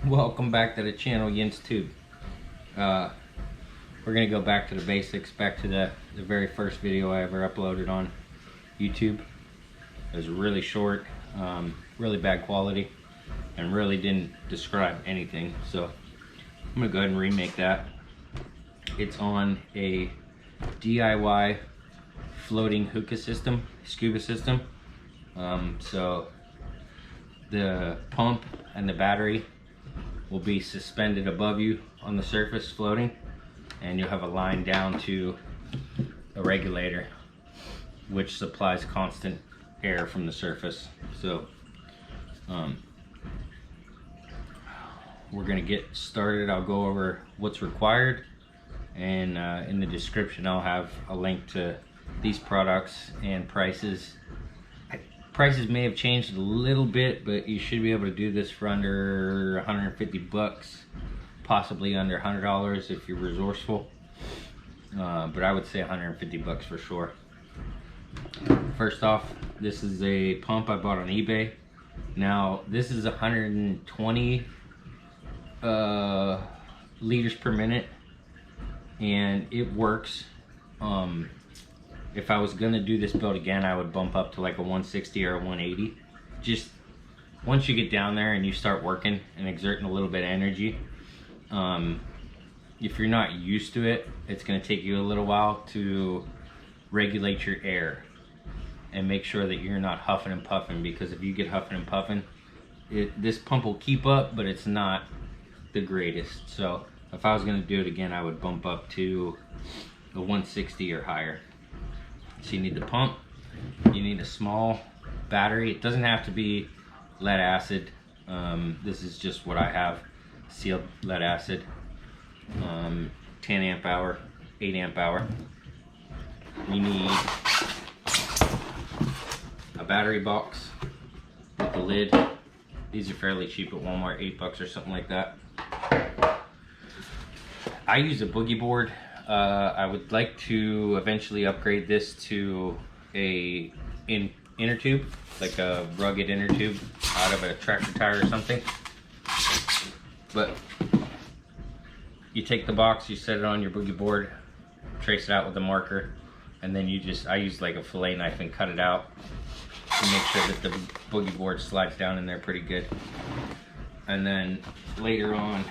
Welcome back to the channel, Yin's Tube. We're gonna go back to the basics, back to the very first video I ever uploaded on YouTube. It was really short, really bad quality, and really didn't describe anything. So I'm gonna go ahead and remake that. It's on a DIY floating hookah system, scuba system. So the pump and the battery will be suspended above you on the surface floating, and you'll have a line down to a regulator which supplies constant air from the surface. So we're gonna get started. I'll go over what's required, and in the description I'll have a link to these products and prices. Prices may have changed a little bit, but you should be able to do this for under 150 bucks, possibly under $100 if you're resourceful. But I would say 150 bucks for sure. First off, this is a pump I bought on eBay. Now this is 120 liters per minute, and it works. If I was gonna do this build again, I would bump up to like a 160 or a 180. Just once you get down there and you start working and exerting a little bit of energy, if you're not used to it, it's gonna take you a little while to regulate your air and make sure that you're not huffing and puffing, because if you get huffing and puffing, this pump will keep up, but it's not the greatest. So if I was gonna do it again, I would bump up to a 160 or higher. So you need the pump, you need a small battery. It doesn't have to be lead acid. This is just what I have, sealed lead acid. 10 amp hour, 8 amp hour. We need a battery box with the lid. These are fairly cheap at Walmart, 8 bucks or something like that. I use a Boogie board. I would like to eventually upgrade this to a inner tube, like a rugged inner tube out of a tractor tire or something. But you take the box, you set it on your Boogie board, trace it out with a marker, and then I use like a fillet knife and cut it out to make sure that the Boogie board slides down in there pretty good. And then later on,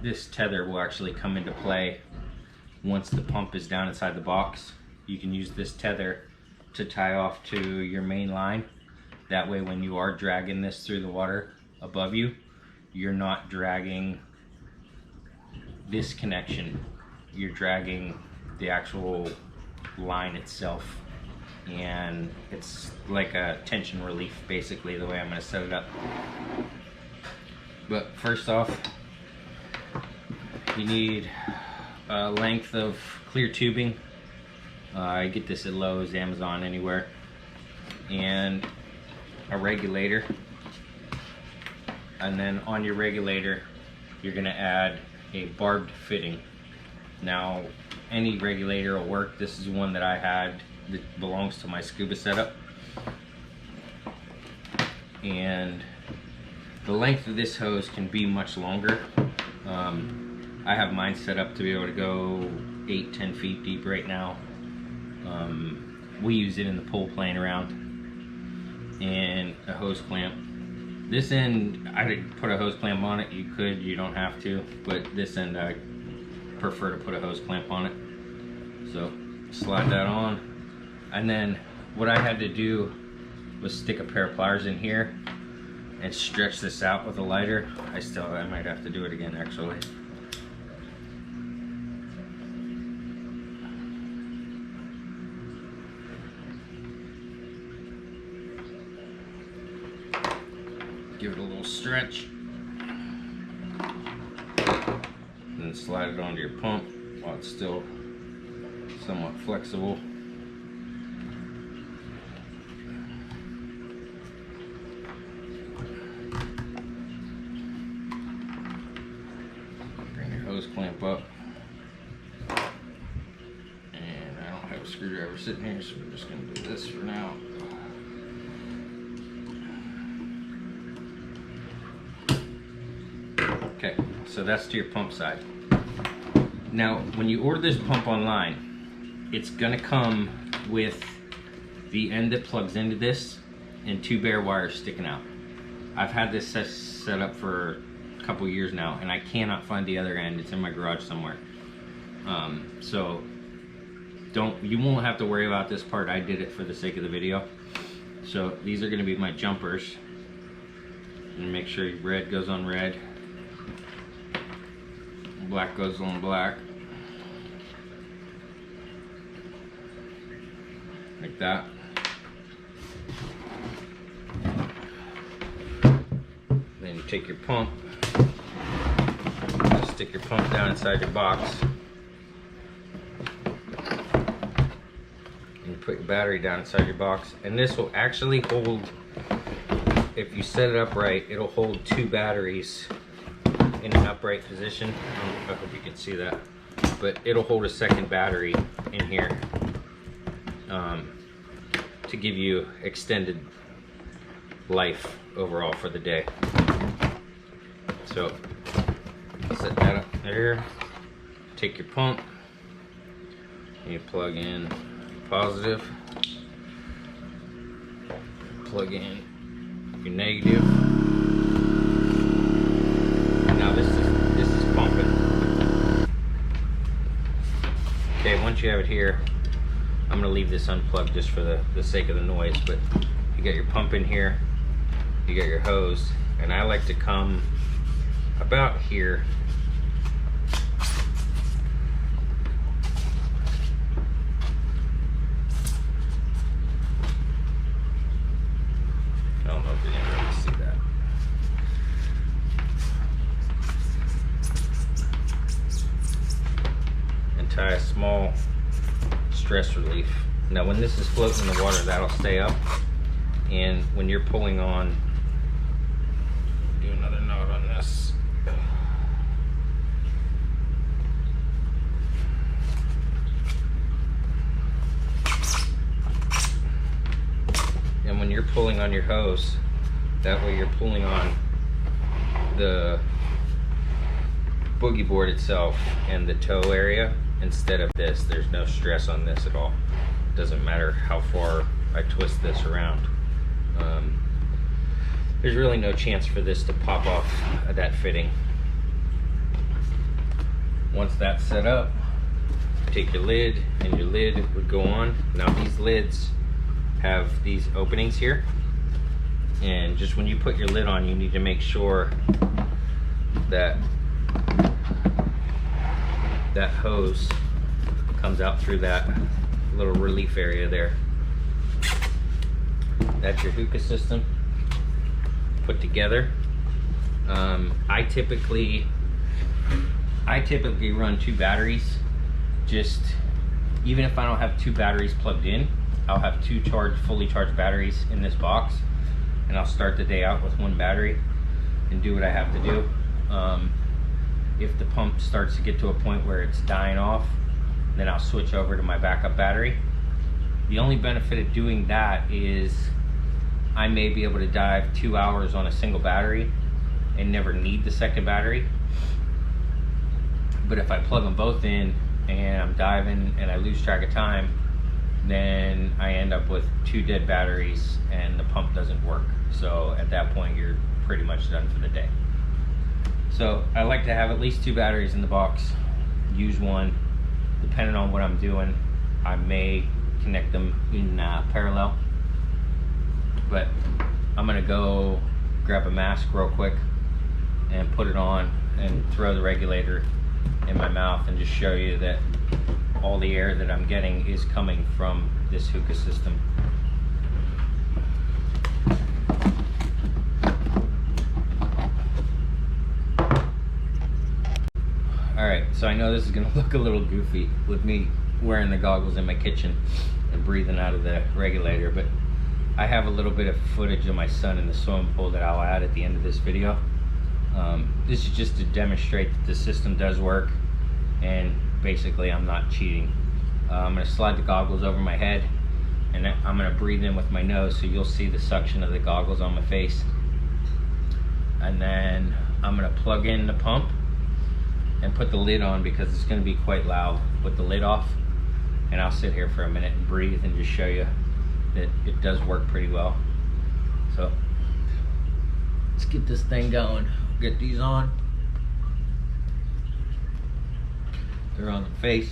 this tether will actually come into play once the pump is down inside the box. You can use this tether to tie off to your main line. That way when you are dragging this through the water above you, you're not dragging this connection. You're dragging the actual line itself. And it's like a tension relief, basically, the way I'm gonna set it up. But first off, you need a length of clear tubing. I get this at Lowe's, Amazon, anywhere. And a regulator. And then on your regulator, you're gonna add a barbed fitting. Now, any regulator will work. This is one that I had that belongs to my scuba setup. And the length of this hose can be much longer. I have mine set up to be able to go 8-10 feet deep right now. We use it in the pool playing around. And a hose clamp. This end, I didn't put a hose clamp on it. You could, you don't have to. But this end, I prefer to put a hose clamp on it. So slide that on. And then what I had to do was stick a pair of pliers in here and stretch this out with a lighter. I might have to do it again, actually. Give it a little stretch, and then slide it onto your pump while it's still somewhat flexible. Bring your hose clamp up, and I don't have a screwdriver sitting here, so we're just going to do this for now. Okay, so that's to your pump side. Now, when you order this pump online, it's gonna come with the end that plugs into this and 2 bare wires sticking out. I've had this set up for a couple years now, and I cannot find the other end. It's in my garage somewhere. So you won't have to worry about this part. I did it for the sake of the video. So these are gonna be my jumpers. And make sure red goes on red, black goes on black, like that. Then you take your pump, just stick your pump down inside your box, and you put your battery down inside your box, and this will actually hold, if you set it up right, it'll hold 2 batteries in an upright position. I hope you can see that, but it'll hold a second battery in here to give you extended life overall for the day. So set that up there, take your pump, and you plug in positive, plug in your negative. Now this is pumping. Okay, once you have it here, I'm gonna leave this unplugged just for the sake of the noise, but you got your pump in here, you got your hose, and I like to come about here. I don't know if you can really see that. And tie a small stress relief. Now when this is floating in the water, that'll stay up, and when you're pulling on, do another knot on this. And when you're pulling on your hose, that way you're pulling on the boogie board itself and the toe area instead of this. There's no stress on this at all. It doesn't matter how far I twist this around. There's really no chance for this to pop off that fitting. Once that's set up, take your lid, and your lid would go on. Now these lids have these openings here, and just when you put your lid on, you need to make sure that that hose comes out through that little relief area there. That's your Hookah system put together. I typically run 2 batteries. Just even if I don't have 2 batteries plugged in, I'll have 2 fully charged batteries in this box, and I'll start the day out with 1 battery and do what I have to do. If the pump starts to get to a point where it's dying off, then I'll switch over to my backup battery. The only benefit of doing that is I may be able to dive 2 hours on a single battery and never need the second battery. But if I plug them both in and I'm diving and I lose track of time, then I end up with 2 dead batteries and the pump doesn't work. So at that point, you're pretty much done for the day. So I like to have at least 2 batteries in the box. Use 1. Depending on what I'm doing, I may connect them in parallel. But I'm gonna go grab a mask real quick and put it on and throw the regulator in my mouth and just show you that all the air that I'm getting is coming from this Hookah system. Alright, so I know this is gonna look a little goofy with me wearing the goggles in my kitchen and breathing out of the regulator, but I have a little bit of footage of my son in the swimming pool that I'll add at the end of this video. This is just to demonstrate that the system does work, and basically I'm not cheating. I'm going to slide the goggles over my head, and I'm going to breathe in with my nose, so you'll see the suction of the goggles on my face. And then I'm gonna plug in the pump and put the lid on because it's gonna be quite loud. Put the lid off, and I'll sit here for a minute and breathe and just show you that it does work pretty well. So let's get this thing going. Get these on. They're on the face.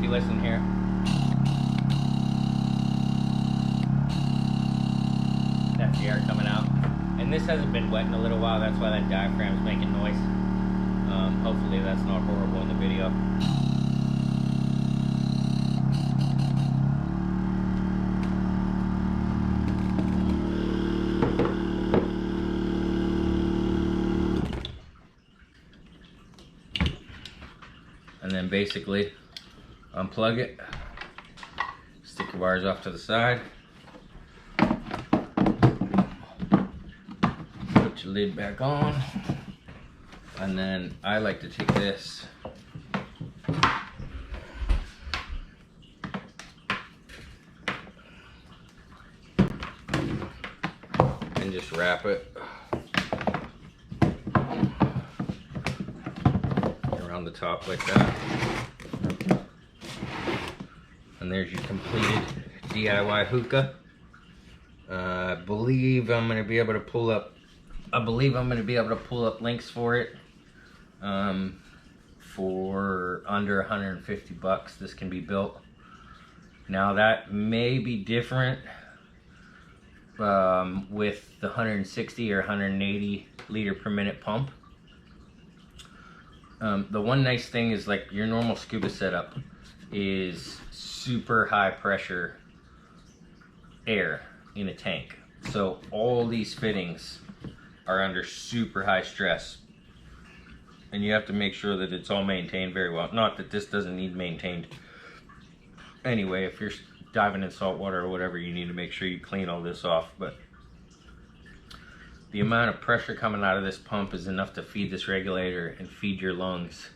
Listen here. That's the air coming out. And this hasn't been wet in a little while, that's why that diaphragm's making noise. Hopefully that's not horrible in the video. And then basically unplug it, stick your wires off to the side, put your lid back on, and then I like to take this and just wrap it around the top like that. And there's your completed DIY hookah. I believe I'm gonna be able to pull up links for it for under 150 bucks. This can be built. Now that may be different with the 160 or 180 liter per minute pump. The one nice thing is, like, your normal scuba setup is super high pressure air in a tank. So all these fittings are under super high stress. And you have to make sure that it's all maintained very well. Not that this doesn't need maintained. Anyway, if you're diving in salt water or whatever, you need to make sure you clean all this off. But the amount of pressure coming out of this pump is enough to feed this regulator and feed your lungs.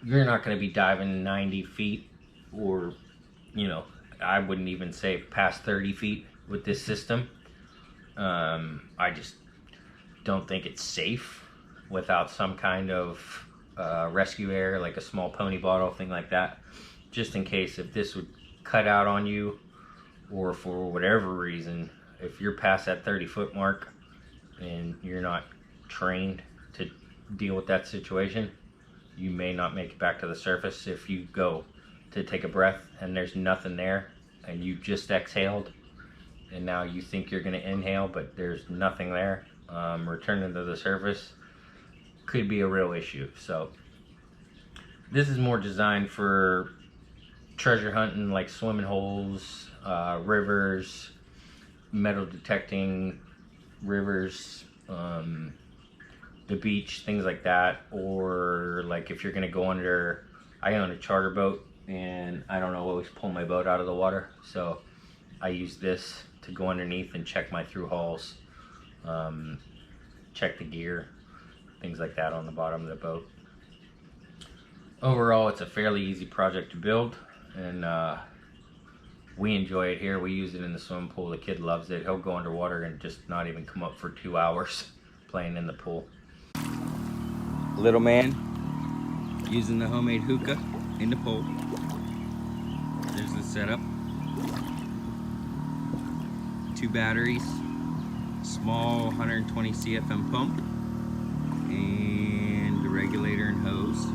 You're not going to be diving 90 feet or, you know, I wouldn't even say past 30 feet with this system. I just don't think it's safe without some kind of rescue air, like a small pony bottle, thing like that, just in case if this would cut out on you, or for whatever reason, if you're past that 30-foot mark and you're not trained to deal with that situation, you may not make it back to the surface. If you go to take a breath and there's nothing there and you just exhaled and now you think you're going to inhale but there's nothing there, returning to the surface could be a real issue. So this is more designed for treasure hunting, like swimming holes, rivers, metal detecting rivers, the beach, things like that. Or like if you're gonna go under, I own a charter boat and I don't always pull my boat out of the water, so I use this to go underneath and check my through hauls, check the gear, things like that on the bottom of the boat. Overall, it's a fairly easy project to build, and we enjoy it here. We use it in the swimming pool. The kid loves it. He'll go underwater and just not even come up for 2 hours playing in the pool. Little man Using the homemade hookah in the pole. There's the setup. 2 batteries, small 120 CFM pump, and the regulator and hose.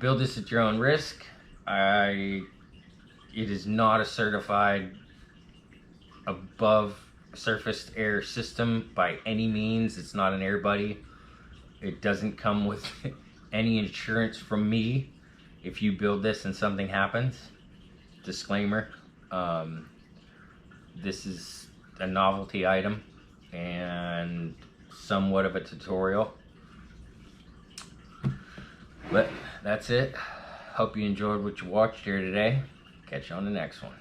Build this at your own risk. It is not a certified above surface air system by any means. It's not an air buddy. It doesn't come with any insurance from me if you build this and something happens. Disclaimer, this is a novelty item and somewhat of a tutorial. But that's it. Hope you enjoyed what you watched here today. Catch you on the next one.